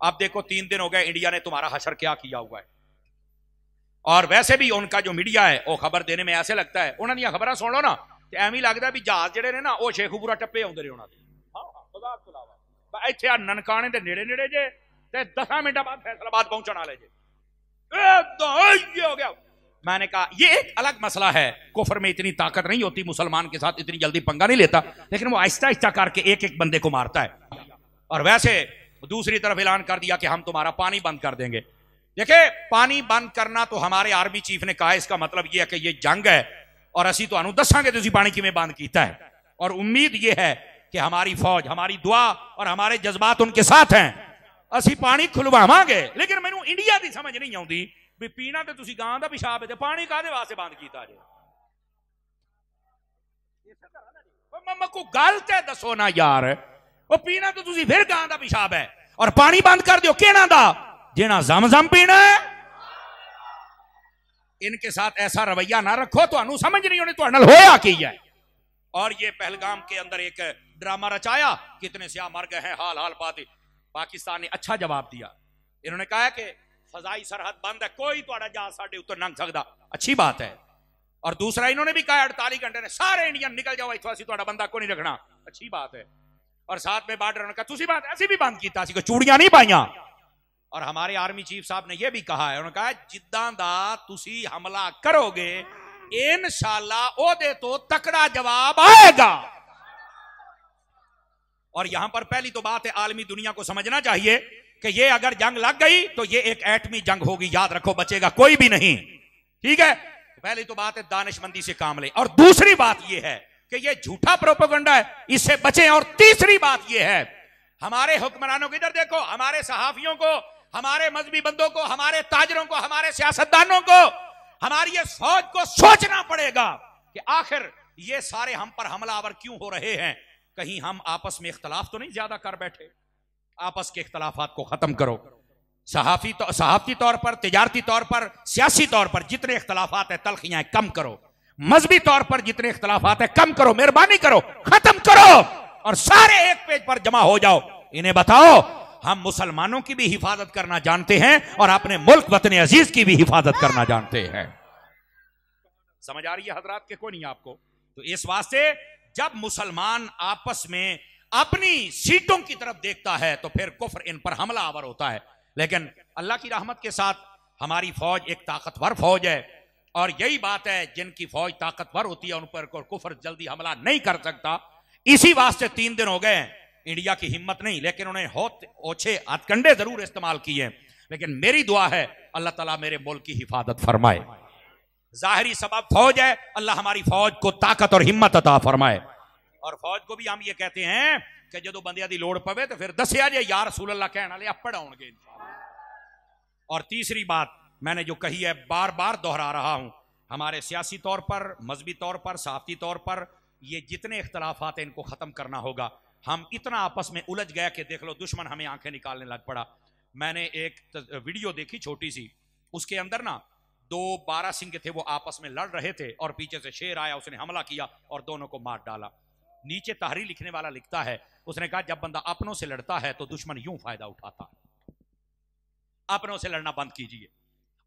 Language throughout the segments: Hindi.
अब देखो 3 दिन हो गए इंडिया ने तुम्हारा हशर क्या किया हुआ है। और वैसे भी उनका जो मीडिया है वो खबर देने में ऐसे लगता है उन्होंने खबर सुन लो ना कि एवं लगता भी जहाज जेडे ने ना वो शेखूपुरा टप्पे आते रहे उन्होंने। इतने ननकाने के नेड़े नेड़े जे 10 मिनट बाद फैसलाबाद पहुंचने वाले जे हो गया। मैंने कहा ये एक अलग मसला है, कुफर में इतनी ताकत नहीं होती, मुसलमान के साथ इतनी जल्दी पंगा नहीं लेता, लेकिन वो आहिस्ता आहिस्ता करके एक एक बंदे को मारता है। और वैसे दूसरी तरफ ऐलान कर दिया कि हम तुम्हारा पानी बंद कर देंगे। देखिए पानी बंद करना तो हमारे आर्मी चीफ ने कहा, इसका मतलब यह है कि यह जंग है और असी तो दसांगे तुसी पानी किवें बंद किया है। और उम्मीद यह है कि हमारी फौज, हमारी दुआ और हमारे जज्बात उनके साथ हैं, असी पानी खुलवावांगे। लेकिन मैनू इंडिया की समझ नहीं आती भी पीना तो तुसी गां दा पेशाब है, पानी काहदे वास्ते बंद किया जे। को गल ते दसो ना यार, वो पीना तो तुसी फिर गां दा पेशाब है और पानी बंद कर दो केना दा जिना जमजम पीना है। इनके साथ ऐसा रवैया ना रखो, तो समझ नहीं होनी तो होया की है। और ये पहलगाम के अंदर एक ड्रामा रचाया, कितने स्याह मर गए हैं, हाल हाल पाती। पाकिस्तान ने अच्छा जवाब दिया, इन्होंने कहा कि फजाई सरहद बंद है, कोई तुहाड़ा जहाज साडे उत्ते लंघ सकदा, अच्छी बात है। और दूसरा इन्होंने भी कहा 48 घंटे ने सारे इंडियन निकल जाओ इत्थों, असीं तुहाड़ा बंदा को नहीं रखना, अच्छी बात है। और साथ में बार्डर उन्होंने कहा तुसी बात ऐसी भी बंद कीता, असीं कोई चूड़ियां नहीं पाईयां। और हमारे आर्मी चीफ साहब ने यह भी कहा है, उन्होंने कहा जिद्दां दा तुसी हमला करोगे इंशाअल्लाह ओदे तो तकड़ा जवाब आएगा। और यहां पर पहली तो बात है आलमी दुनिया को समझना चाहिए कि ये अगर जंग लग गई तो ये एक एटमी जंग होगी, याद रखो, बचेगा कोई भी नहीं, ठीक है। पहली तो बात है दानिशमंदी से काम ले, और दूसरी बात ये है कि ये झूठा प्रोपेगेंडा है, इससे बचें। और तीसरी बात ये है हमारे हुक्मरानों को, इधर देखो, हमारे सहाफियों को, हमारे मजहबी बंदों को, हमारे ताजरों को, हमारे सियासतदानों को, हमारी ये फौज को सोचना पड़ेगा कि आखिर ये सारे हम पर हमलावर क्यों हो रहे हैं। कहीं हम आपस में इख्तलाफ तो नहीं ज्यादा कर बैठे। आपस के इख्तलाफात को खत्म करो। सहाफती तौर पर, तिजारती तौर पर, सियासी तौर पर जितने इख्तलाफात है, तलखियां कम करो। मजहबी तौर पर जितने इख्तलाफात है कम करो, मेहरबानी करो, खत्म करो और सारे एक पेज पर जमा हो जाओ। इन्हें बताओ हम मुसलमानों की भी हिफाजत करना जानते हैं और अपने मुल्क वतन अजीज की भी हिफाजत करना जानते हैं। समझ आ रही है हजरात के? कोई नहीं आपको? तो इस वास्ते जब मुसलमान आपस में अपनी सीटों की तरफ देखता है तो फिर कुफ्र इन पर हमला आवर होता है। लेकिन अल्लाह की रहमत के साथ हमारी फौज एक ताकतवर फौज है, और यही बात है जिनकी फौज ताकतवर होती है उन पर कुफ्र जल्दी हमला नहीं कर सकता। इसी वास्ते 3 दिन हो गए इंडिया की हिम्मत नहीं, लेकिन उन्हें ओछे हथकंडे जरूर इस्तेमाल किए। लेकिन मेरी दुआ है अल्लाह ताला मेरे मुल्क की हिफाजत फरमाए। जाहिरी सबब फौज है, अल्लाह हमारी फौज को ताकत और हिम्मत अता फरमाए। और फौज को भी हम ये कहते हैं कि जो बंदियां दी लोड़ पवे तो फिर दसिया जे या रसूल अल्लाह कहने वाले अपड़ आउणगे। और तीसरी बात मैंने जो कही है बार बार दोहरा रहा हूं, हमारे सियासी तौर पर, मजहबी तौर पर, सहाफती तौर पर ये जितने इख्तलाफात हैं इनको खत्म करना होगा। हम इतना आपस में उलझ गया कि देख लो दुश्मन हमें आंखें निकालने लग पड़ा। मैंने एक वीडियो देखी छोटी सी, उसके अंदर ना 2 बारहसिंगे थे, वो आपस में लड़ रहे थे और पीछे से शेर आया, उसने हमला किया और दोनों को मार डाला। नीचे तहरीर लिखने वाला लिखता है, उसने कहा जब बंदा अपनों से लड़ता है तो दुश्मन यूं फायदा उठाता है। अपनों से लड़ना बंद कीजिए।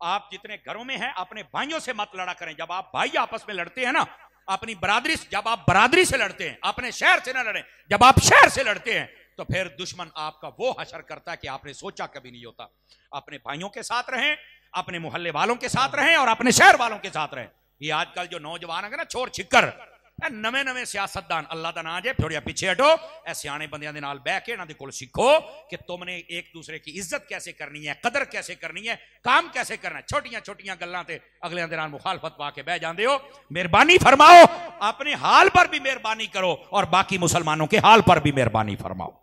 आप जितने घरों में हैं अपने भाइयों से मत लड़ा करें। जब आप भाई आपस में लड़ते हैं ना, अपनी बरादरी, जब आप बरादरी से लड़ते हैं, अपने शहर से ना लड़ें। जब आप शहर से लड़ते हैं तो फिर दुश्मन आपका वो हशर करता है कि आपने सोचा कभी नहीं होता। अपने भाइयों के साथ रहें, अपने मोहल्ले वालों के साथ रहें और अपने शहर वालों के साथ रहें। ये आजकल जो नौजवान है ना, छोर छिक्कर नवे नवे सियासतदान, अल्लाह का नाम है, थोड़ा पीछे हटो, ऐ सियाने बंदियां दे नाल बैठ के इन्हां दे कोल सीखो कि तुमने एक दूसरे की इज्जत कैसे करनी है, कदर कैसे करनी है, काम कैसे करना है। छोटियां छोटियां गल्लां ते अगले दे नाल मुखालफत पा के बह जांदे हो। मेहरबानी फरमाओ, अपने हाल पर भी मेहरबानी करो और बाकी मुसलमानों के हाल पर भी मेहरबानी फरमाओ।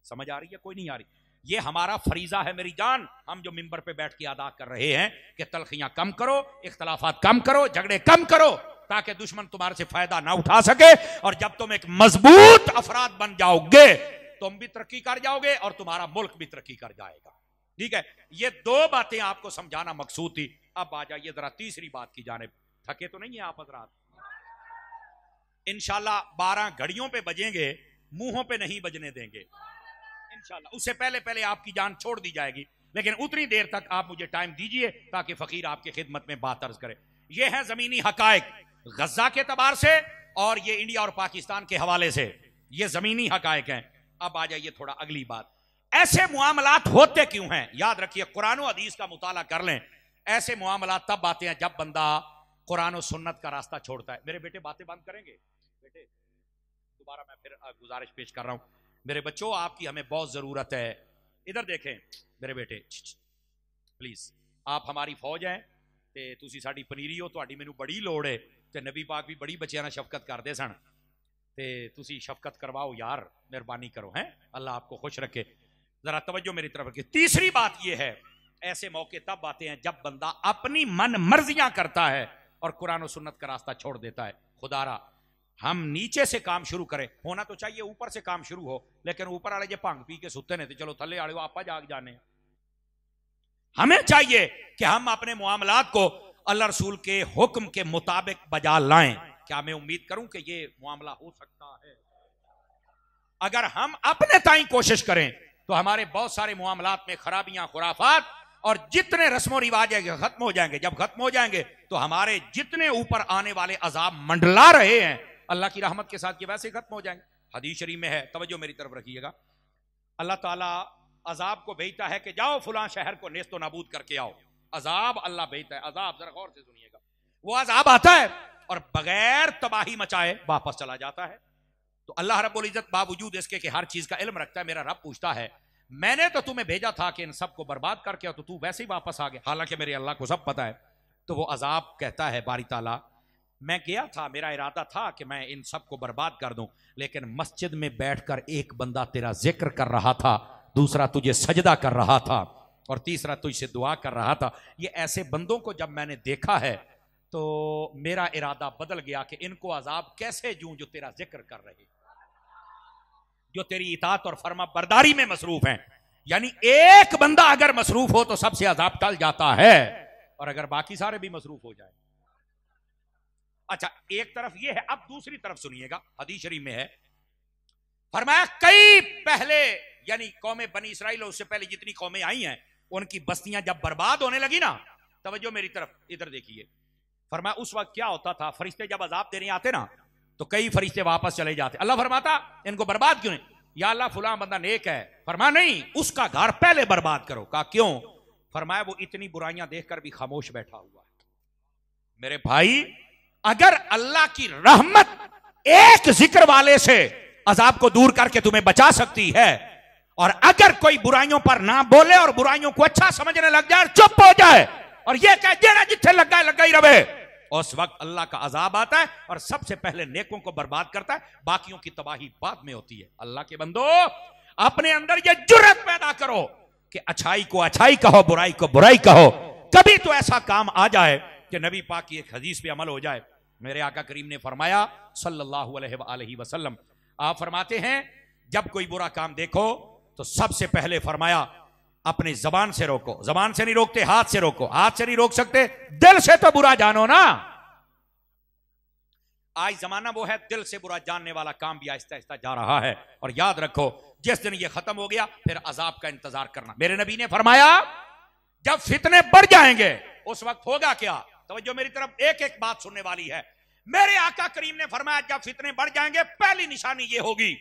समझ आ रही है? कोई नहीं आ रही? ये हमारा फरीजा है मेरी जान। हम जो मिंबर पे बैठ के अदा कर रहे हैं कि तलखियां कम करो, इख्तलाफात कम करो, झगड़े कम करो, ताकि दुश्मन तुम्हारे से फायदा ना उठा सके। और जब तुम एक मजबूत अफराद बन जाओगे तुम भी तरक्की कर जाओगे और तुम्हारा मुल्क भी तरक्की कर जाएगा। ठीक है, ये 2 बातें आपको समझाना मकसूद थी। अब आ जाइए जरा तीसरी बात की जानिब। थके तो नहीं है आप हजरात? इंशाल्लाह 12 घड़ियों पे बजेंगे, मुंहों पे नहीं बजने देंगे इंशाल्लाह उससे पहले पहले आपकी जान छोड़ दी जाएगी, लेकिन उतनी देर तक आप मुझे टाइम दीजिए ताकि फकीर आपकी खिदमत में बात अर्ज करे। ये है जमीनी हकायक गजा के तबार से और ये इंडिया और पाकिस्तान के हवाले से, ये जमीनी हकायक हैं। अब आ जाइए थोड़ा अगली बात, ऐसे मुआमलात होते क्यों हैं? याद रखिए, कुरान और हदीस का मुताला कर लें। ऐसे मुआमलात तब आते हैं जब बंदा कुरान और सुन्नत का रास्ता छोड़ता है। मेरे बेटे बातें बंद करेंगे? बेटे दोबारा मैं फिर गुजारिश पेश कर रहा हूं, मेरे बच्चों आपकी हमें बहुत जरूरत है। इधर देखें मेरे बेटे, प्लीज, आप हमारी फौज हैं ते तुसी साडी पनीरी हो, तुहाडी मैनू बड़ी लोड़ है ते नबी पाक भी बड़ी बच्चियां नाल शफकत करदे सन ते तुसी शफकत करवाओ यार, मेहरबानी करो। हैं अल्लाह आपको खुश रखे। जरा तवज्जो मेरी तरफ रखिए। तीसरी बात यह है, ऐसे मौके तब आते हैं जब बंदा अपनी मन मर्जियां करता है और कुरान और सुन्नत का रास्ता छोड़ देता है। खुदारा हम नीचे से काम शुरू करें, होना तो चाहिए ऊपर से काम शुरू हो, लेकिन ऊपर वाले जो भंग पी के सुते ने तो चलो थले वाले आपा जाग जाने। हमें चाहिए कि हम अपने मुआमलात को अल्लाह रसूल के हुक्म के मुताबिक बजा लाएं। क्या मैं उम्मीद करूं कि ये मामला हो सकता है? अगर हम अपने ताई कोशिश करें तो हमारे बहुत सारे मुआमलात में खराबियां, खुराफात और जितने रस्मों रिवाज है खत्म हो जाएंगे। जब खत्म हो जाएंगे तो हमारे जितने ऊपर आने वाले अजाब मंडला रहे हैं अल्लाह की रहमत के साथ ये वैसे खत्म हो जाएंगे। हदीस शरीफ में है, तवज्जो मेरी तरफ रखिएगा, अल्लाह ताला अजाब को भेजता है कि जाओ फुलां शहर को नेस्तो नाबूद करके आओ। अजाब अल्लाह भेजता है, अजाब जरा गौर से सुनिएगा। वो अजाब आता है और बगैर तबाही मचाए वापस चला जाता है। तो अल्लाह रब्बुल इज्जत बावजूद इसके कि हर चीज का इल्म रखता है, मेरा रब पूछता है मैंने तो तुम्हें भेजा था कि इन सबको बर्बाद करके, तो तू वैसे ही वापस आ गया, हालांकि मेरे अल्लाह को सब पता है। तो वो अजाब कहता है बारी ताला मैं गया था, मेरा इरादा था कि मैं इन सबको बर्बाद कर दूं, लेकिन मस्जिद में बैठकर एक बंदा तेरा जिक्र कर रहा था, दूसरा तुझे सजदा कर रहा था और तीसरा तुझसे दुआ कर रहा था। ये ऐसे बंदों को जब मैंने देखा है तो मेरा इरादा बदल गया कि इनको अजाब कैसे दूं जो तेरा जिक्र कर रहे, जो तेरी इताअत और फर्मा बरदारी में मसरूफ हैं। यानी एक बंदा अगर मसरूफ हो तो सबसे अजाब टल जाता है, और अगर बाकी सारे भी मसरूफ हो जाए। अच्छा, एक तरफ यह है, अब दूसरी तरफ सुनिएगा, हदीस शरीफ में है, फरमाया कई पहले यानी कौमें बनी इसराइल और उससे पहले जितनी कौमें आई हैं उनकी बस्तियां जब बर्बाद होने लगी ना, तवज्जो मेरी तरफ इधर देखिए, फरमाया उस वक्त क्या होता था, फरिश्ते जब अजाब देने आते ना तो कई फरिश्ते वापस चले जाते। अल्लाह फरमाता इनको बर्बाद क्यों नहीं? या अल्लाह फुलां बंदा नेक है। फरमाया नहीं, उसका घर पहले बर्बाद करो। कहा क्यों? फरमाया वो इतनी बुराइयां देखकर भी खामोश बैठा हुआ है। मेरे भाई, अगर अल्लाह की रहमत एक जिक्र वाले से अजाब को दूर करके तुम्हें बचा सकती है, और अगर कोई बुराइयों पर ना बोले और बुराइयों को अच्छा समझने लग जाए, चुप हो जाए और यह कह जेना जिथे लगा ही रहे, उस वक्त अल्लाह का अजाब आता है और सबसे पहले नेकों को बर्बाद करता है, बाकियों की तबाही बाद में होती है। अल्लाह के बंदो, अपने अंदर यह जुर्रत पैदा करो कि अच्छाई को अच्छाई कहो, बुराई को बुराई कहो। कभी तो ऐसा काम आ जाए कि नबी पाक की एक हदीस पे अमल हो जाए। मेरे आका करीम ने फरमाया सल्लल्लाहु अलैहि वसल्लम, आप फरमाते हैं जब कोई बुरा काम देखो तो सबसे पहले फरमाया अपनी जबान से रोको। जबान से नहीं रोकते, हाथ से रोको। हाथ से नहीं रोक सकते, दिल से तो बुरा जानो ना। आज जमाना वो है, दिल से बुरा जानने वाला काम भी आहिस्ता आहिस्ता जा रहा है। और याद रखो, जिस दिन ये खत्म हो गया फिर अजाब का इंतजार करना। मेरे नबी ने फरमाया जब फितने बढ़ जाएंगे उस वक्त होगा क्या? तवज्जो मेरी तरफ, एक एक बात सुनने वाली है। मेरे आका करीम ने फरमाया जब फितने बढ़ जाएंगे पहली निशानी ये होगी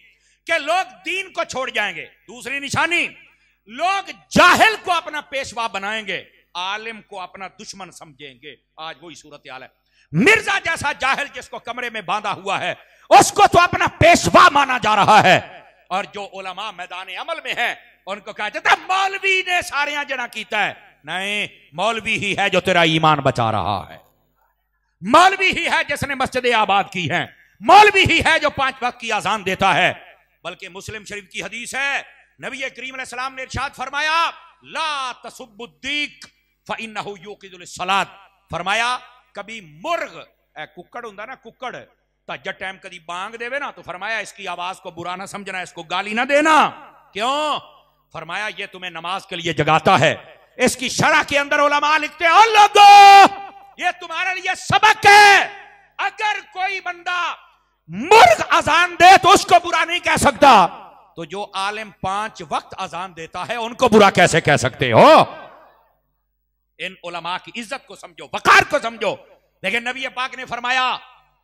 कि लोग दीन को छोड़ जाएंगे। दूसरी निशानी, लोग जाहिल को अपना पेशवा बनाएंगे, आलिम को अपना दुश्मन समझेंगे। आज वही सूरत हाल है। मिर्जा जैसा जाहिल जिसको कमरे में बांधा हुआ है उसको तो अपना पेशवा माना जा रहा है, और जो उलमा मैदान अमल में है उनको कहा जाता है मौलवी ने सारे जना कीता है। नहीं, मौलवी ही है जो तेरा ईमान बचा रहा है, मौलवी ही है जिसने मस्जिद आबाद की है, मौलवी ही है जो 5 वक्त की अजान देता है। बल्कि मुस्लिम शरीफ की हदीस है, नबी करीम अलैहि सलाम ने इरशाद फरमाया ला तसुब्बुद्दीक फइन्नहु युक़िदुल सलात। फरमाया कभी मुर्ग कुक्कड़ हुंदा ना, कुक्कड़ तज टाइम कभी बांग देवे ना तो फरमाया इसकी आवाज को बुरा ना समझना, इसको गाली ना देना। क्यों? फरमाया ये तुम्हें नमाज के लिए जगाता है। इसकी शरह के अंदर उलमा लिखते हैं लोगों ये तुम्हारे लिए सबक है। अगर कोई बंदा मुर्ग अजान दे तो उसको बुरा नहीं कह सकता, तो जो आलिम 5 वक्त अजान देता है उनको बुरा कैसे कह सकते हो? इन उलमा की इज्जत को समझो, वकार को समझो। लेकिन नबी पाक ने फरमाया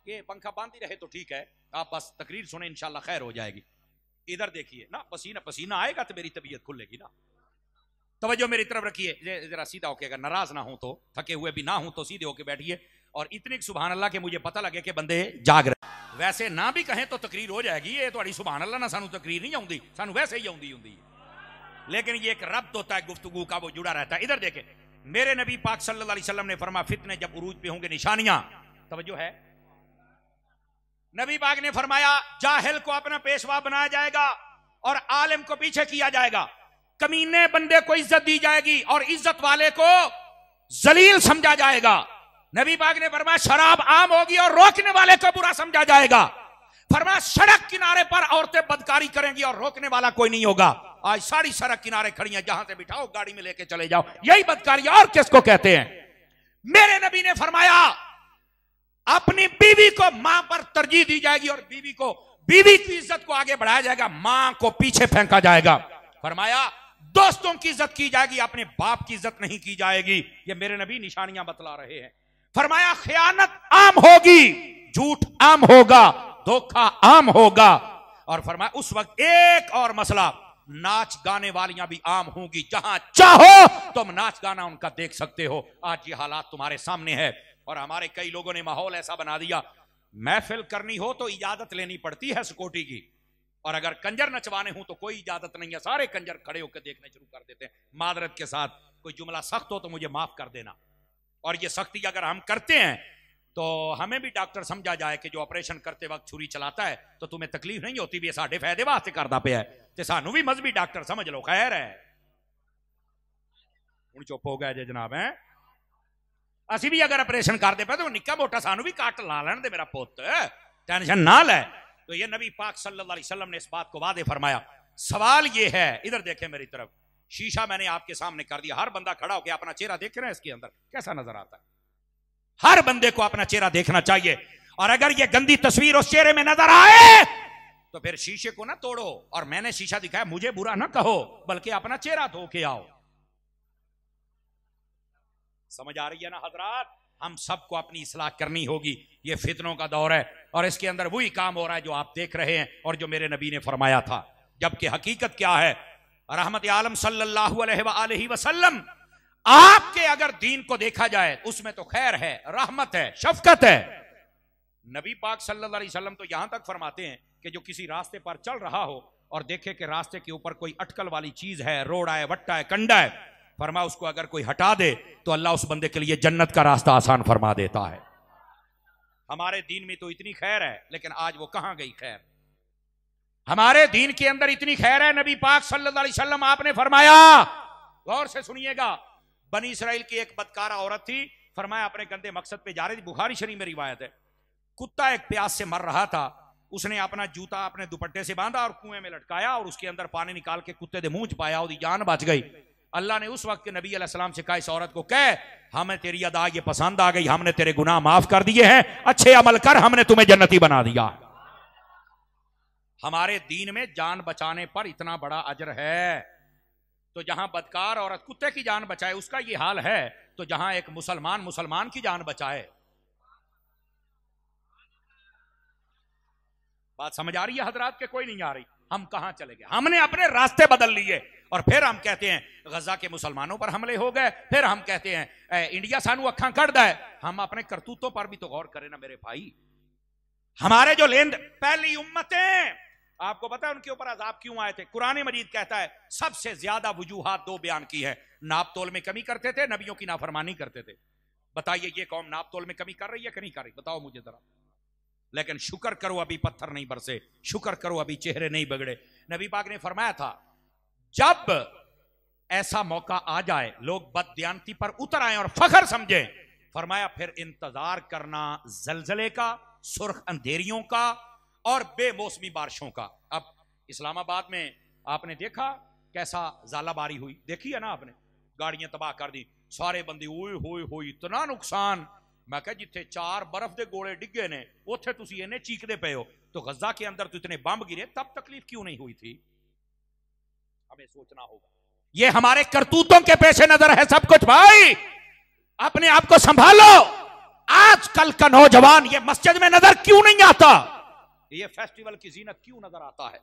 कि पंखा बांधी रहे तो ठीक है, आप बस तकरीर सुने इंशाल्लाह खैर हो जाएगी। इधर देखिए ना, पसीना पसीना आएगा तो मेरी तबीयत खुलेगी ना। तवज्जो मेरी तरफ रखिए, जरा सीधा होके, अगर नाराज ना हो तो, थके हुए भी ना हो तो सीधे होके बैठिए। और इतनी सुभान अल्लाह के मुझे पता लगे कि बंदे जाग रहे। वैसे ना भी कहें तो तकरीर हो जाएगी। ये थोड़ी सुभान अल्लाह ना सानू तकरीर नहीं आउंदी, सानू वैसे ही आउंदी हुंदी है। लेकिन ये एक रब्त होता है गुफ्तगू का, वो जुड़ा रहता है। इधर देखे, मेरे नबी पाक सल्लल्लाहु अलैहि वसल्लम ने फरमाया फितने जब उरूज पे होंगे, निशानियां, तवज्जो है, नबी पाक ने फरमाया जाहिल को अपना पेशवा बनाया जाएगा और आलिम को पीछे किया जाएगा। कमीने बंदे को इज्जत दी जाएगी और इज्जत वाले को जलील समझा जाएगा। नबी पाक ने फरमाया शराब आम होगी और रोकने वाले को बुरा समझा जाएगा। फरमाया सड़क किनारे पर औरतें बदकारी करेंगी और रोकने वाला कोई नहीं होगा। आज सारी सड़क किनारे खड़ी हैं, जहां से बिठाओ गाड़ी में लेके चले जाओ, यही बदकारी और किसको कहते हैं? मेरे नबी ने फरमाया अपनी बीवी को मां पर तरजीह दी जाएगी और बीवी की इज्जत को आगे बढ़ाया जाएगा, मां को पीछे फेंका जाएगा। फरमाया दोस्तों की इज्जत की जाएगी, अपने बाप की इज्जत नहीं की जाएगी। ये मेरे नबी निशानियां बतला रहे हैं। फरमाया खयानत आम होगी, झूठ आम होगा, धोखा आम होगा। और फरमाया उस वक्त एक और मसला, नाच गाने वालियां भी आम होंगी, जहां चाहो तुम नाच गाना उनका देख सकते हो। आज ये हालात तुम्हारे सामने है और हमारे कई लोगों ने माहौल ऐसा बना दिया, महफिल करनी हो तो इजाजत लेनी पड़ती है सिक्योरिटी की, और अगर कंजर नचवाने हो तो कोई इजाजत नहीं है, सारे कंजर खड़े होकर देखने शुरू कर देते हैं। मादरत के साथ कोई जुमला सख्त हो तो मुझे माफ कर देना। और ये सख्ती अगर हम करते हैं तो हमें भी डॉक्टर समझा जाए कि जो ऑपरेशन करते वक्त छुरी चलाता है तो तुम्हें तकलीफ नहीं होती, भी साढ़े फायदे वास्ते करदा पे है, ते सानू भी मजहबी डॉक्टर समझ लो, खैर है। हुण चुप हो गए जे जनाब, है असी भी अगर ऑपरेशन करते पे तो निक्का मोटा सानू भी काट ला लेने दे मेरा पुत, टेंशन ना ले। तो ये नबी पाक सल्लल्लाहु अलैहि वसल्लम ने इस बात को वादे फरमाया। सवाल ये है, इधर देखें मेरी तरफ, शीशा मैंने आपके सामने कर दिया, हर बंदा खड़ा होकर अपना चेहरा देख रहे हैं, इसके अंदर कैसा नजर आता है? हर बंदे को अपना चेहरा देखना चाहिए। और अगर ये गंदी तस्वीर उस चेहरे में नजर आए तो फिर शीशे को ना तोड़ो। और मैंने शीशा दिखाया, मुझे बुरा ना कहो, बल्कि अपना चेहरा धो के आओ। समझ आ रही है ना हजरात? हम सबको अपनी इस्लाह करनी होगी। ये फितनों का दौर है और इसके अंदर वही काम हो रहा है जो आप देख रहे हैं और जो मेरे नबी ने फरमाया था। जबकि हकीकत क्या है? रहमत आलम सल्लल्लाहु अलैहि वसल्लम, आपके अगर दीन को देखा जाए उसमें तो खैर है, रहमत है, शफकत है। नबी पाक सल्लल्लाहु अलैहि वसल्लम तो यहां तक फरमाते हैं कि जो किसी रास्ते पर चल रहा हो और देखे कि रास्ते के ऊपर कोई अटकल वाली चीज है, रोड़ा है, वट्टा है, कंडा है, फरमा उसको अगर कोई हटा दे तो अल्लाह उस बंदे के लिए जन्नत का रास्ता आसान फरमा देता है। हमारे दीन में तो इतनी खैर है, लेकिन आज वो कहां गई खैर? हमारे दीन के अंदर इतनी खैर है, नबी पाक सल्लल्लाहु अलैहि वसल्लम आपने फरमाया, गौर से सुनिएगा, बनी इसराइल की एक बदकारा औरत थी, फरमाया अपने गंदे मकसद पे जा रही थी, बुखारी शरीफ में रिवायत है, कुत्ता एक प्यास से मर रहा था, उसने अपना जूता अपने दुपट्टे से बांधा और कुएं में लटकाया और उसके अंदर पानी निकाल के कुत्ते दे मुंह च पाया, उसकी जान बच गई। अल्लाह ने उस वक्त के नबी अलैहि सलाम से कहा, इस औरत को कह हमें तेरी अदा ये पसंद आ गई, हमने तेरे गुनाह माफ कर दिए हैं, अच्छे अमल कर, हमने तुम्हें जन्नती बना दिया। हमारे दीन में जान बचाने पर इतना बड़ा अजर है, तो जहां बदकार औरत कुत्ते की जान बचाए उसका ये हाल है, तो जहां एक मुसलमान की जान बचाए। बात समझ आ रही है हजरात के? कोई नहीं आ रही? हम कहां चले गए? हमने अपने रास्ते बदल लिए और फिर हम कहते हैं गजा के मुसलमानों पर हमले हो गए, फिर हम कहते हैं इंडिया सानू अखा कट है। हम अपने करतूतों पर भी तो गौर करें ना मेरे भाई। हमारे जो लेन पहली उम्मतें, आपको पता है उनके ऊपर अजाब क्यों आए थे? कुरान मजीद कहता है सबसे ज्यादा वजूहात दो बयान की है, नाप तोल में कमी करते थे, नबियों की नाफरमानी करते थे। बताइए ये कौम नाप तोल में कमी कर रही है कि नहीं कर रही? बताओ मुझे जरा। लेकिन शुक्र करो अभी पत्थर नहीं बरसे, शुक्र करो अभी चेहरे नहीं बगड़े। नबी पाक ने फरमाया था जब ऐसा मौका आ जाए लोग बददियानती पर उतर आए और फखर समझे, फरमाया फिर इंतजार करना जलजले का, सुर्ख अंधेरियों का और बेमौसमी बारिशों का। अब इस्लामाबाद में आपने देखा कैसा ज़ालाबारी हुई, देखी है ना आपने? गाड़ियां तबाह कर दी, सारे बंदे ओए होए होए इतना नुकसान। मैं कहा जिथे 4 बर्फ के गोले डिगे ने उत्थे तुसी इन्हें चीकदे पे हो, तो गजा के अंदर तो इतने बंब गिरे, तब तकलीफ क्यों नहीं हुई थी? हमें सोचना होगा। ये हमारे करतूतों के पेश नजर है सब कुछ। भाई अपने आप को संभालो। आजकल का नौजवान ये मस्जिद में नजर क्यों नहीं आता, ये फेस्टिवल की जीनत क्यों नजर आता है,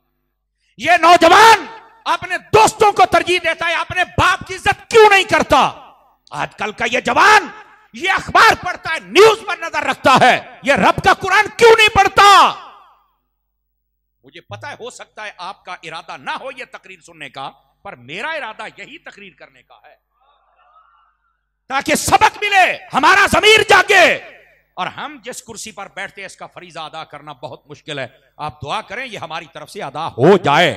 ये नौजवान अपने दोस्तों को तरजीह देता है, अपने बाप की इज्जत क्यों नहीं करता। आजकल का ये जवान ये अखबार पढ़ता है, न्यूज पर नजर रखता है, ये रब का कुरान क्यों नहीं पढ़ता। मुझे पता है हो सकता है आपका इरादा ना हो ये तकरीर सुनने का, पर मेरा इरादा यही तकरीर करने का है ताकि सबक मिले, हमारा ज़मीर जागे। और हम जिस कुर्सी पर बैठते हैं इसका फरीजा अदा करना बहुत मुश्किल है। आप दुआ करें ये हमारी तरफ से अदा हो जाए।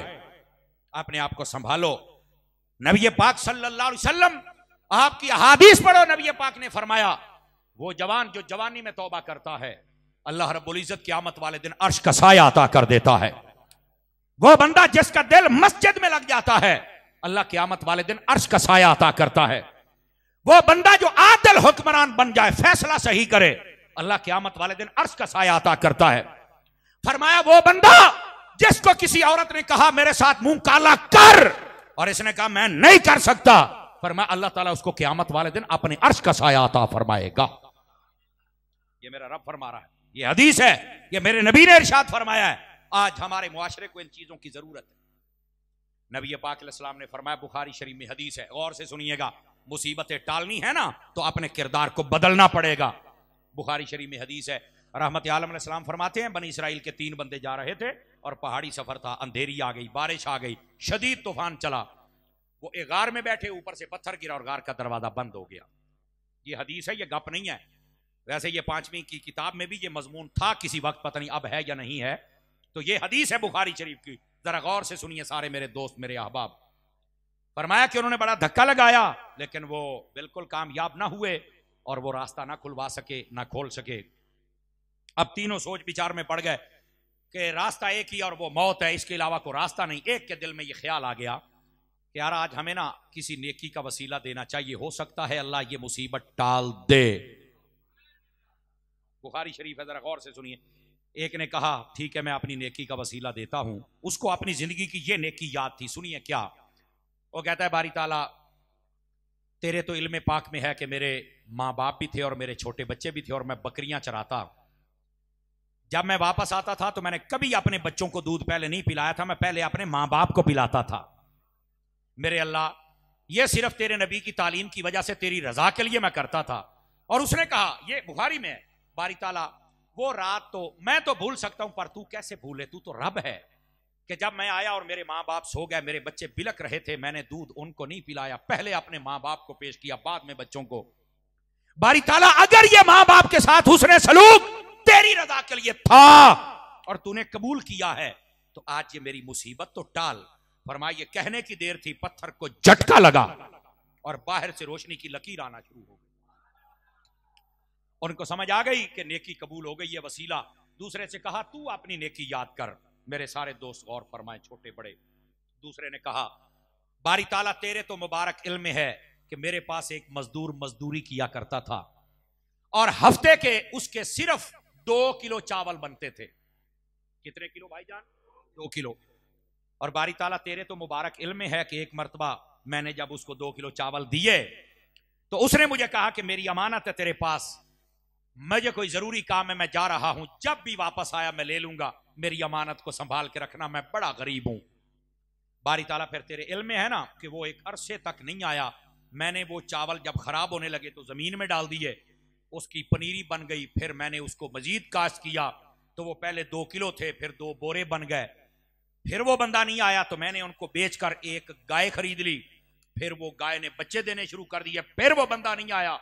अपने आप को संभालो। नबी पाक सल्लल्लाहु अलैहि वसल्लम आपकी अहादीस पढ़ो। नबी पाक ने फरमाया वो जवान जो जवानी में तौबा करता है अल्लाह रब्बुल इज्जत क़यामत वाले दिन अर्श का साया अता कर देता है। वो बंदा जिसका दिल मस्जिद में लग जाता है अल्लाह क़यामत वाले दिन अर्श का साया अता करता है। वो बंदा जो आदिल हुक्मरान बन जाए, फैसला सही करे, अल्लाह क़यामत वाले दिन अर्श का साया अता करता है। फरमाया वो बंदा जिसको किसी औरत ने कहा मेरे साथ मुंह काला कर और इसने कहा मैं नहीं कर सकता, फरमाया अल्लाह ताला उसको क़यामत वाले दिन अपने अर्श का साया अता फरमाएगा। ये मेरा रब फरमा रहा है, ये हदीस है, ये मेरे नबी ने इरशाद फरमाया है। आज हमारे मुआशरे को इन चीजों की जरूरत है। नबी पाक अलैहिस्सलाम ने फरमाया, बुखारी शरीफ में हदीस है, गौर से सुनिएगा, मुसीबतें टालनी है ना तो अपने किरदार को बदलना पड़ेगा। बुखारी शरीफ में हदीस है, रहमत आलम अलैहिस्सलाम फरमाते हैं बनी इसराइल के 3 बंदे जा रहे थे और पहाड़ी सफर था, अंधेरी आ गई, बारिश आ गई, शदीद तूफान चला, वो एक गार में बैठे, ऊपर से पत्थर गिरा और गार का दरवाजा बंद हो गया। ये हदीस है, ये गप नहीं है। वैसे ये 5वीं की किताब में भी ये मजमून था किसी वक्त, पता नहीं अब है या नहीं है। तो ये हदीस है बुखारी शरीफ की, जरा गौर से सुनिए सारे मेरे दोस्त मेरे अहबाब। फरमाया कि उन्होंने बड़ा धक्का लगाया लेकिन वो बिल्कुल कामयाब ना हुए और वो रास्ता ना खुलवा सके ना खोल सके। अब तीनों सोच विचार में पड़ गए कि रास्ता एक ही और वो मौत है, इसके अलावा कोई रास्ता नहीं। एक के दिल में ये ख्याल आ गया कि यार आज हमें ना किसी नेकी का वसीला देना चाहिए, हो सकता है अल्लाह ये मुसीबत टाल दे। बुखारी शरीफ है, जरा गौर से सुनिए। एक ने कहा ठीक है मैं अपनी नेकी का वसीला देता हूं। उसको अपनी जिंदगी की ये नेकी याद थी, सुनिए क्या। वो कहता है बारी ताला तेरे तो इल्म पाक में है कि मेरे माँ बाप भी थे और मेरे छोटे बच्चे भी थे और मैं बकरियां चराता। जब मैं वापस आता था तो मैंने कभी अपने बच्चों को दूध पहले नहीं पिलाया था, मैं पहले अपने माँ बाप को पिलाता था। मेरे अल्लाह ये सिर्फ तेरे नबी की तालीम की वजह से तेरी रजा के लिए मैं करता था। और उसने कहा, ये बुखारी में है, बारी ताला वो रात तो मैं तो भूल सकता हूं पर तू कैसे भूले, तू तो रब है, कि जब मैं आया और मेरे माँ बाप सो गए, मेरे बच्चे बिलक रहे थे, मैंने दूध उनको नहीं पिलाया, पहले अपने माँ बाप को पेश किया बाद में बच्चों को। बारी ताला अगर ये माँ बाप के साथ उसने सलूक तेरी रजा के लिए था और तूने कबूल किया है तो आज ये मेरी मुसीबत तो टाल। फरमाया ये कहने की देर थी, पत्थर को झटका लगा और बाहर से रोशनी की लकीर आना शुरू हो गई। उनको समझ आ गई कि नेकी कबूल हो गई, ये वसीला। दूसरे से कहा तू अपनी नेकी याद कर। मेरे सारे दोस्त गौर फरमाए, छोटे बड़े। दूसरे ने कहा बारी ताला तेरे तो मुबारक इल्म है कि मेरे पास एक मजदूर मजदूरी किया करता था और हफ्ते के उसके सिर्फ 2 किलो चावल बनते थे। कितने किलो भाईजान? 2 किलो। और बारी ताला तेरे तो मुबारक इल्म है कि एक मर्तबा मैंने जब उसको 2 किलो चावल दिए तो उसने मुझे कहा कि मेरी अमानत है तेरे पास, मुझे कोई जरूरी काम है, मैं जा रहा हूं, जब भी वापस आया मैं ले लूंगा, मेरी अमानत को संभाल के रखना, मैं बड़ा गरीब हूं। बारी ताला फिर तेरे इल्म में है ना कि वो एक अरसे तक नहीं आया, मैंने वो चावल जब खराब होने लगे तो जमीन में डाल दिए, उसकी पनीरी बन गई, फिर मैंने उसको मजीद काश्त किया तो वो पहले 2 किलो थे, फिर 2 बोरे बन गए, फिर वो बंदा नहीं आया तो मैंने उनको बेचकर एक गाय खरीद ली, फिर वो गाय ने बच्चे देने शुरू कर दिए, फिर वो बंदा नहीं आया,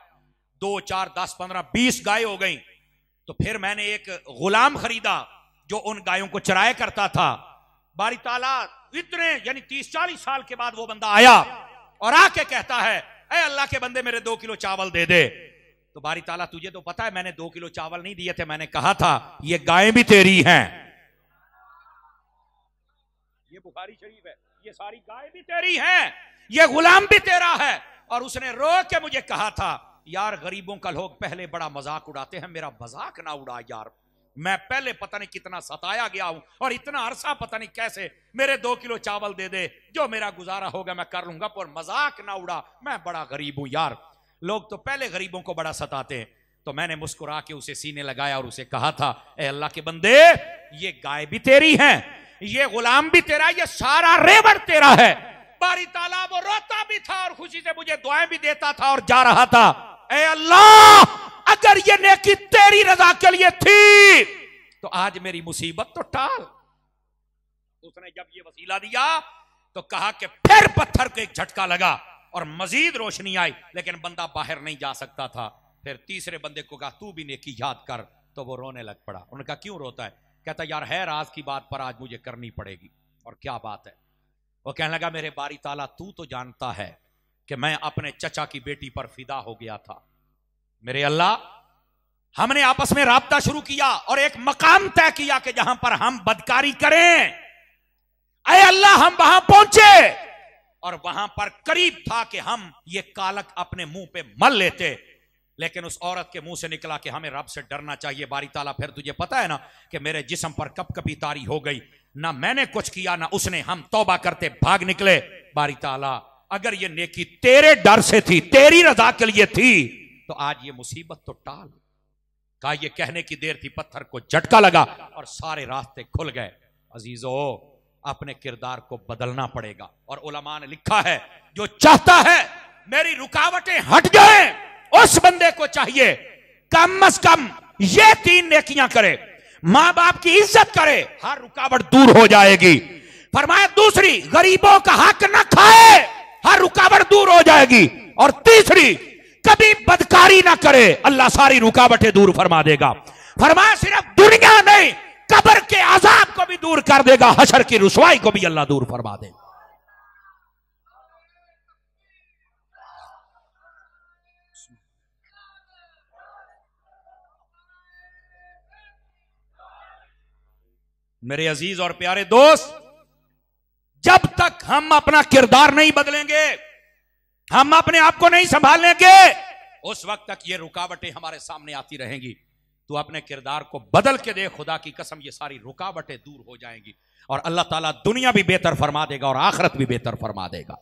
2, 4, 10, 15, 20 गाय हो गई, तो फिर मैंने एक गुलाम खरीदा जो उन गायों को चराया करता था। बारी ताला इतने यानी 30-40 साल के बाद वो बंदा आया और आके कहता है ऐ अल्लाह के बंदे मेरे 2 किलो चावल दे दे। तो बारी ताला तुझे तो पता है मैंने 2 किलो चावल नहीं दिए थे, मैंने कहा था ये गायें भी तेरी हैं। ये बुखारी शरीफ है, ये सारी गायें भी तेरी हैं, ये गुलाम भी तेरा है। और उसने रो के मुझे कहा था यार गरीबों का लोग पहले बड़ा मजाक उड़ाते हैं, मेरा मजाक ना उड़ा यार, मैं पहले पता नहीं कितना सताया गया हूं और इतना अरसा पता नहीं कैसे मेरे 2 किलो चावल दे दे, जो मेरा गुजारा होगा मैं कर लूंगा, पर मजाक ना उड़ा, मैं बड़ा गरीब हूं यार। लोग तो पहले गरीबों को बड़ा सताते हैं। तो मैंने मुस्कुरा के उसे सीने लगाया और उसे कहा था, ए अल्लाह के बंदे, ये गाय भी तेरी है, ये गुलाम भी तेरा, ये सारा रेवड़ तेरा है। बारी ताला वो रोता भी था और खुशी से मुझे दुआएं भी देता था और जा रहा था। ए अल्लाह, अगर ये नेकी तेरी रजा के लिए थी तो आज मेरी मुसीबत तो टाल। उसने जब ये वसीला दिया तो कहा कि फिर पत्थर को एक झटका लगा और मजीद रोशनी आई, लेकिन बंदा बाहर नहीं जा सकता था। फिर तीसरे बंदे को कहा, तू भी नेकी याद कर, तो वो रोने लग पड़ा। उन्होंने कहा, क्यों रोता है? कहता, यार है राज की बात पर आज मुझे करनी पड़ेगी। और क्या बात है? वो कहने लगा, मेरे बारी ताला, तू तो जानता है कि मैं अपने चचा की बेटी पर फिदा हो गया था। मेरे अल्लाह, हमने आपस में राब्ता शुरू किया और एक मकाम तय किया कि जहां पर हम बदकारी करें। अय अल्लाह, हम वहां पहुंचे और वहां पर करीब था कि हम ये कालक अपने मुंह पे मल लेते, लेकिन उस औरत के मुंह से निकला कि हमें रब से डरना चाहिए। बारी ताला, फिर तुझे पता है ना कि मेरे जिस्म पर कपकपी तारी हो गई, ना मैंने कुछ किया ना उसने, हम तौबा करते भाग निकले। बारी ताला, अगर ये नेकी तेरे डर से थी, तेरी रजा के लिए थी, तो आज ये मुसीबत तो टाल। कहा, ये कहने की देर थी, पत्थर को झटका लगा और सारे रास्ते खुल गए। अजीजो, अपने किरदार को बदलना पड़ेगा। और उलमा ने लिखा है, जो चाहता है मेरी रुकावटें हट जाए, उस बंदे को चाहिए कम से कम ये 3 नेकियां करे। मां बाप की इज्जत करे, हर रुकावट दूर हो जाएगी। फरमाया दूसरी, गरीबों का हक न खाए, हर रुकावट दूर हो जाएगी। और तीसरी, कभी बदकारी ना करे, अल्लाह सारी रुकावटें दूर फरमा देगा। फरमाया सिर्फ दुनिया नहीं, कब्र के अजाब को भी दूर कर देगा, हशर की रुसवाई को भी अल्लाह दूर फरमा देगा। मेरे अजीज और प्यारे दोस्त, जब तक हम अपना किरदार नहीं बदलेंगे, हम अपने आप को नहीं संभालेंगे, उस वक्त तक ये रुकावटें हमारे सामने आती रहेंगी। तो अपने किरदार को बदल के दे, खुदा की कसम ये सारी रुकावटें दूर हो जाएंगी और अल्लाह ताला दुनिया भी बेहतर फरमा देगा और आखिरत भी बेहतर फरमा देगा।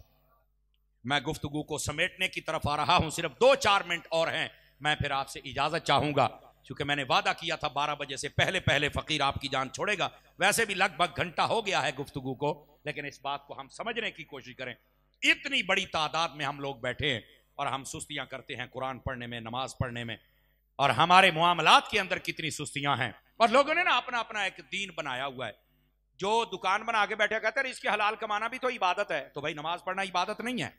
मैं गुफ्तगू को समेटने की तरफ आ रहा हूं, सिर्फ 2-4 मिनट और हैं। मैं फिर आपसे इजाजत चाहूंगा, क्योंकि मैंने वादा किया था 12 बजे से पहले पहले फकीर आपकी जान छोड़ेगा। वैसे भी लगभग घंटा हो गया है गुफ्तगू को, लेकिन इस बात को हम समझने की कोशिश करें। इतनी बड़ी तादाद में हम लोग बैठे हैं और हम सुस्तियां करते हैं कुरान पढ़ने में, नमाज पढ़ने में, और हमारे मुआमलात के अंदर कितनी सुस्तियां हैं। और लोगों ने ना अपना अपना एक दीन बनाया हुआ है। जो दुकान बना के बैठे कहते हैं इसके हलाल कमाना भी तो इबादत है, तो भाई नमाज पढ़ना इबादत नहीं है।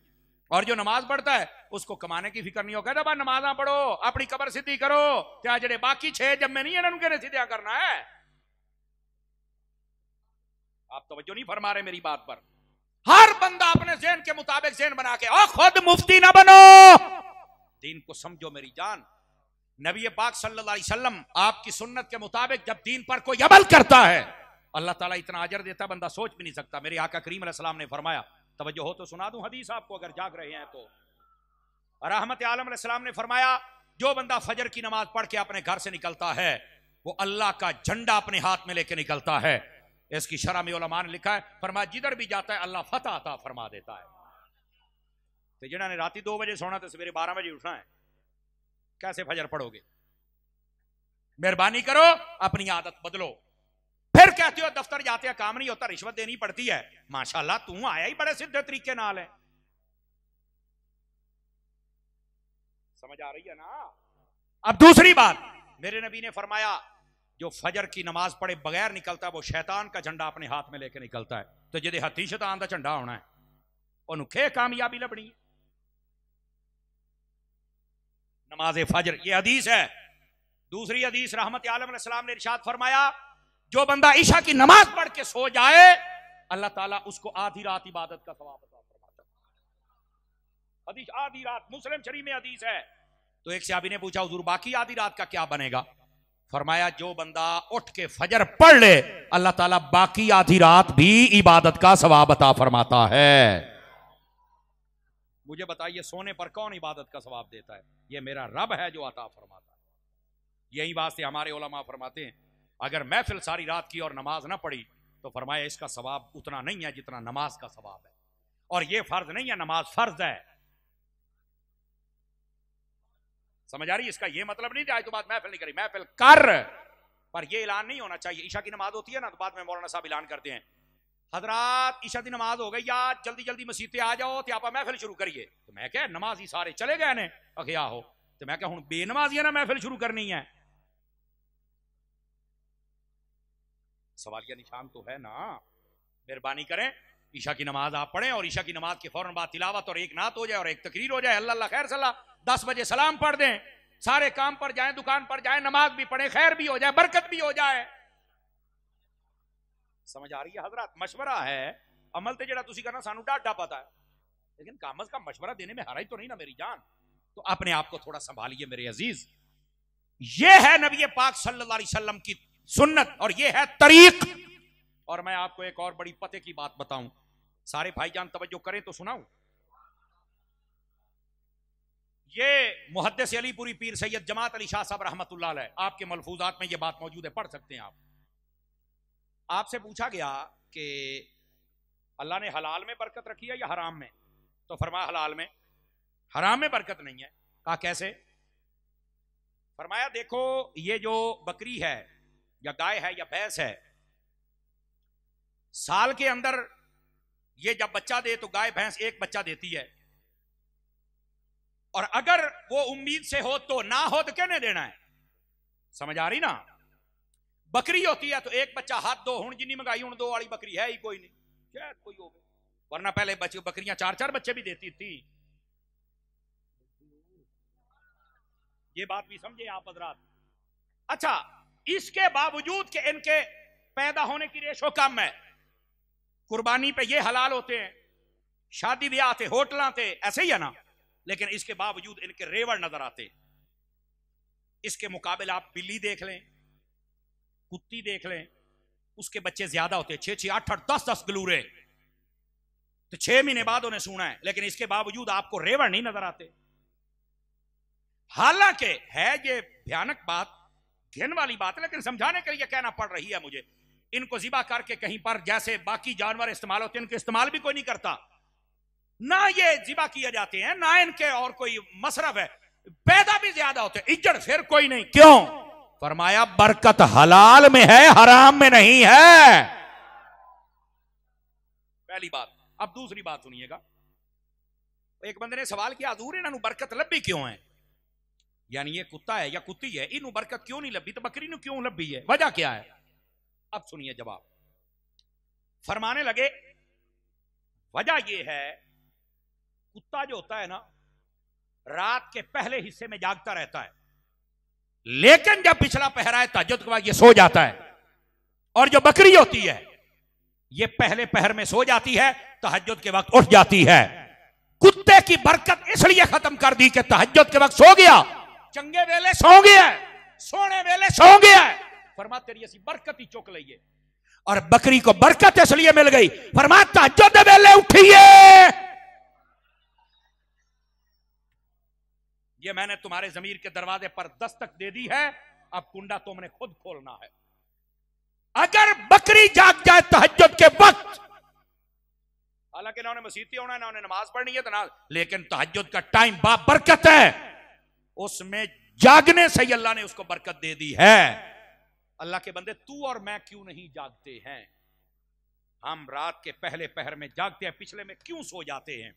और जो नमाज पढ़ता है उसको कमाने की फिक्र नहीं हो, कहता नमाजा पढ़ो, अपनी कबर सीधी करो, क्या जड़े बाकी 6 जब में नहीं इन्होंने सीधा करना है। आप तवज्जो नहीं फरमा रहे मेरी बात पर। हर बंदा अपने ज़हन के मुताबिक ज़हन बना के, और खुद मुफ्ती ना बनो, दीन को समझो मेरी जान। नबी पाक सल्लल्लाहु अलैहि वसल्लम आपकी सुन्नत के मुताबिक जब दीन पर कोई अमल करता है, अल्लाह ताला इतना अजर देता बंदा सोच भी नहीं सकता। मेरे आका करीम अलैहिस्सलाम ने फरमाया, तवज्जो हो तो सुना दूं हदीस आपको अगर जाग रहे हैं तो। रहमत आलम अलैहिस्सलाम ने फरमाया, जो बंदा फजर की नमाज पढ़ के अपने घर से निकलता है, वो अल्लाह का झंडा अपने हाथ में लेके निकलता है। इसकी शरह में उलमा ने लिखा है, फरमाया जिधर भी जाता है अल्लाह फतह अता फरमा देता है। तो जिन्होंने राती 2 बजे सोना तो सवेरे 12 बजे उठना है, कैसे फजर पढ़ोगे? मेहरबानी करो, अपनी आदत बदलो। फिर कहते हो दफ्तर जाते हैं काम नहीं होता, रिश्वत देनी पड़ती है। माशाल्लाह तू आया ही बड़े सीधे तरीके नाल है। समझ आ रही है ना? अब दूसरी बात, मेरे नबी ने फरमाया, जो फजर की नमाज पढ़े बगैर निकलता है वो शैतान का झंडा अपने हाथ में लेके निकलता है। तो जिदे हथी शैतान का झंडा होना है, उन्हें कामयाबी लभनी है। नमाज फजर, ये हदीस है। दूसरी हदीस, रहमत आलम अलैहिस्सलाम ने इरशाद फरमाया, जो बंदा ईशा की नमाज पढ़ के सो जाए, अल्लाह ताला उसको आधी रात इबादत का सवाब अता फरमाता है। हदीस आधी रात, मुस्लिम शरीफ में हदीस है। तो एक सहाबी ने पूछा, हुजूर बाकी आधी रात का क्या बनेगा? फरमाया, जो बंदा उठ के फजर पढ़ ले, अल्लाह ताला बाकी आधी रात भी इबादत का सवाब अता फरमाता है। मुझे बताइए, सोने पर कौन इबादत का सवाब देता है? ये मेरा रब है जो अता फरमाता है। यही बात से हमारे उलमा फरमाते हैं, अगर महफिल सारी रात की और नमाज ना पढ़ी तो फरमाया इसका सवाब उतना नहीं है जितना नमाज का सवाब है। और यह फर्ज नहीं है, नमाज फर्ज है। समझ आ रही है? इसका यह मतलब नहीं जाए तो बात महफिल नहीं करी, महफिल कर, पर यह ऐलान नहीं होना चाहिए। ईशा की नमाज होती है ना, तो बाद में मौलाना साहब ऐलान करते हैं, हजरात ईशा की नमाज हो गई यार, जल्दी जल्दी मसीह पे आ जाओ तो आप महफिल शुरू करिए। तो मैं क्या नमाज ही सारे चले गए ने अखिया हो, तो मैं क्या हूं बेनमाजी ना महफिल शुरू करनी है? सवालिया निशान तो है ना। मेहरबानी करें, ईशा की नमाज आप पढ़ें और ईशा की नमाज के फौरन बाद तिलावत और एक नात हो जाए और एक तकरीर हो जाए, अल्लाह अल्लाह खैर सलाह, 10 बजे सलाम पढ़ दें, सारे काम पर जाएं, दुकान पर जाएं, नमाज भी पढ़ें, खैर भी हो जाए, बरकत भी हो जाए। समझ आ रही है हजरत? मशवरा है, अमल ते जेड़ा तुसी करना सानू डाटा पता है, लेकिन काम अज कम मशवरा देने में हराई तो नहीं ना मेरी जान। तो अपने आप को थोड़ा संभालिए मेरे अजीज। ये है नबी पाक सल्लल्लाहु अलैहि वसल्लम की सुन्नत और ये है तरीक। और मैं आपको एक और बड़ी पते की बात बताऊं, सारे भाईजान तवज्जो करें तो सुनाऊं। ये मुहद्दिस अलीपुरी पीर सैयद जमात अली शाह साहब रहमतुल्लाह अलैह, आपके मलफूजात में ये बात मौजूद है, पढ़ सकते हैं आप। आपसे पूछा गया कि अल्लाह ने हलाल में बरकत रखी है या हराम में? तो फरमाया हलाल में, हराम में बरकत नहीं है। कहा कैसे? फरमाया देखो ये जो बकरी है या गाय है या भैंस है, साल के अंदर ये जब बच्चा दे तो गाय भैंस एक बच्चा देती है, और अगर वो उम्मीद से हो तो ना हो तो कहने देना है। समझ आ रही ना? बकरी होती है तो एक बच्चा हाथ दो, हूं जिन्नी मंगाई हूं 2 वाली बकरी है ही कोई नहीं, शायद कोई हो गई, वरना पहले बकरियां 4-4 बच्चे भी देती थी। ये बात भी समझे आप हजरात। अच्छा, इसके बावजूद कि इनके पैदा होने की रेशो कम है, कुर्बानी पे ये हलाल होते हैं, शादी ब्याह थे, होटल थे, ऐसे ही है ना, लेकिन इसके बावजूद इनके रेवड़ नजर आते। इसके मुकाबले आप बिल्ली देख लें, कुत्ती देख लें, उसके बच्चे ज्यादा होते हैं, 6-6, 8-8, 10-10 गलूरे, तो 6 महीने बाद उन्हें सुना है, लेकिन इसके बावजूद आपको रेवड़ नहीं नजर आते। हालांकि है ये भयानक बात, घिन वाली बात है, लेकिन समझाने के लिए कहना पड़ रही है मुझे। इनको जिबा करके कहीं पर जैसे बाकी जानवर इस्तेमाल होते हैं, इनके इस्तेमाल भी कोई नहीं करता, ना ये जिबा किए जाते हैं, ना इनके और कोई मसरफ है, पैदा भी ज्यादा होते हैं, इज्जत फिर कोई नहीं। क्यों? फरमाया बरकत हलाल में है, हराम में नहीं है। पहली बात। अब दूसरी बात सुनिएगा। एक बंदे ने सवाल किया, हजूर इन्हों बरकत लभी क्यों है? यानी ये कुत्ता है या कुत्ती है, इन्हों बरकत क्यों नहीं लभी, तो बकरी ने क्यों लभी है, वजह क्या है? अब सुनिए जवाब। फरमाने लगे वजह यह है, कुत्ता जो होता है ना, रात के पहले हिस्से में जागता रहता है, लेकिन जब पिछला पहरा है तहज्जुद के बाद ये सो जाता है। और जो बकरी होती है ये पहले पहर में सो जाती है, तहज्जुद के वक्त उठ जाती है। कुत्ते की बरकत इसलिए खत्म कर दी कि तहज्जुद के वक्त सो गया, चंगे वेले सो गया, सोने वेले सो गया, फरमा तेरी ऐसी बरकत ही चुक लीए। और बकरी को बरकत इसलिए मिल गई, फरमा तहज्जुद वेले उठिए। ये मैंने तुम्हारे जमीर के दरवाजे पर दस्तक दे दी है, अब कुंडा तुमने खुद खोलना है। अगर बकरी जाग जाए तहज्जुद के वक्त, हालांकि ना उन्हें मसीती होना है, ना उन्हें नमाज पढ़नी है, तो ना, लेकिन तहज्जुद का टाइम बाबरकत है, उसमें जागने से ही अल्लाह ने उसको बरकत दे दी है। अल्लाह के बंदे, तू और मैं क्यों नहीं जागते हैं? हम रात के पहले पहर में जागते हैं, पिछले में क्यों सो जाते हैं?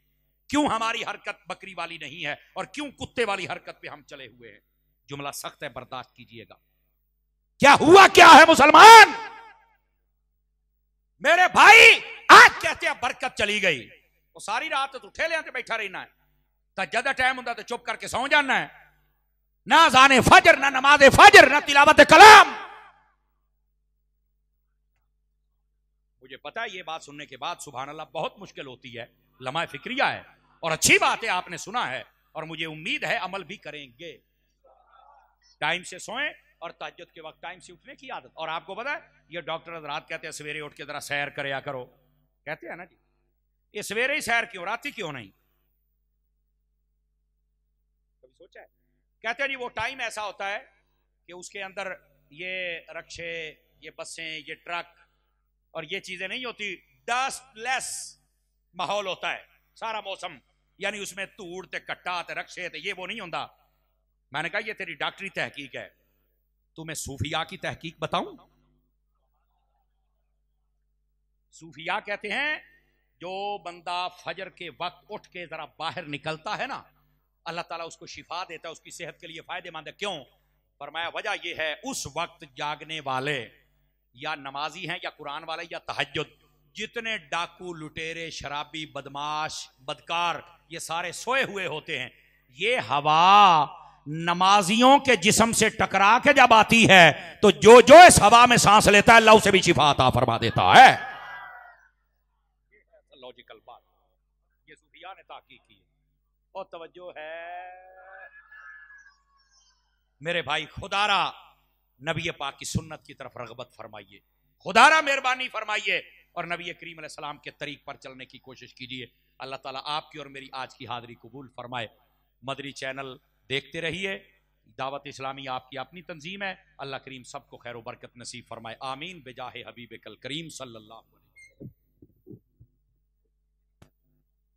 क्यों हमारी हरकत बकरी वाली नहीं है और क्यों कुत्ते वाली हरकत पे हम चले हुए हैं? जुमला सख्त है, बर्दाश्त कीजिएगा। क्या हुआ क्या है मुसलमान? मेरे भाई आज कहते हैं बरकत चली गई, वो सारी रात तो ठेले पे बैठा रहना है, तहज्जुद का टाइम होता तो चुप करके सौ जाना है, ना जाने फजर, ना नमाज फजर, ना तिलावत कलाम। मुझे पता है ये बात सुनने के बाद सुभान अल्लाह बहुत मुश्किल होती है, लम्हा फिक्रिया है और अच्छी बात है, आपने सुना है और मुझे उम्मीद है अमल भी करेंगे। टाइम से सोएं और तहज्जुद के वक्त टाइम से उठने की आदत। और आपको पता है ये डॉक्टर रात कहते हैं सवेरे उठ के जरा सैर करया करो, कहते हैं ना जी, ये सवेरे ही सैर क्यों, रात ही क्यों नहीं? कभी सोचा है? कहते हैं जी वो टाइम ऐसा होता है कि उसके अंदर ये रक्शे, ये बसें, ये ट्रक और ये चीजें नहीं होती, डस्टलेस माहौल होता है सारा मौसम, यानी उसमें धूड़ ते कट्टा ते रक्शे ते ये वो नहीं होता। मैंने कहा ये तेरी डॉक्टरी तहकीक है, तुम्हें सूफिया की तहकीक बताऊं? सूफिया कहते हैं जो बंदा फजर के वक्त उठ के जरा बाहर निकलता है ना, अल्लाह ताला उसको शिफा देता है, उसकी सेहत के लिए फायदेमंद है। क्यों? फरमाया वजह यह है उस वक्त जागने वाले या नमाजी हैं या कुरान वाले या तहज्जुद, जितने डाकू, लुटेरे, शराबी, बदमाश, बदकार, ये सारे सोए हुए होते हैं। ये हवा नमाजियों के जिस्म से टकरा के जब आती है तो जो जो इस हवा में सांस लेता है अल्लाह उसे भी शिफा अता फरमा देता है। लॉजिकल बात, ये सूफिया ने ताकीद की है। और तवज्जो है मेरे भाई, खुदारा नबी पाक की सुन्नत की तरफ रगबत फरमाइए, खुदारा मेहरबानी फरमाइए और नबी करीम अलैहि सलाम के तरीक पर चलने की कोशिश कीजिए। अल्लाह ताला आपकी और मेरी आज की हाजिरी कबूल फरमाए। मदरी चैनल देखते रहिए, दावत इस्लामी आपकी अपनी तंजीम है। अल्लाह करीम सबको खैर बरकत नसीब फरमाए, आमीन बेजाहे हबीब कल करीम सल्लल्लाहु अलैहि वसल्लम।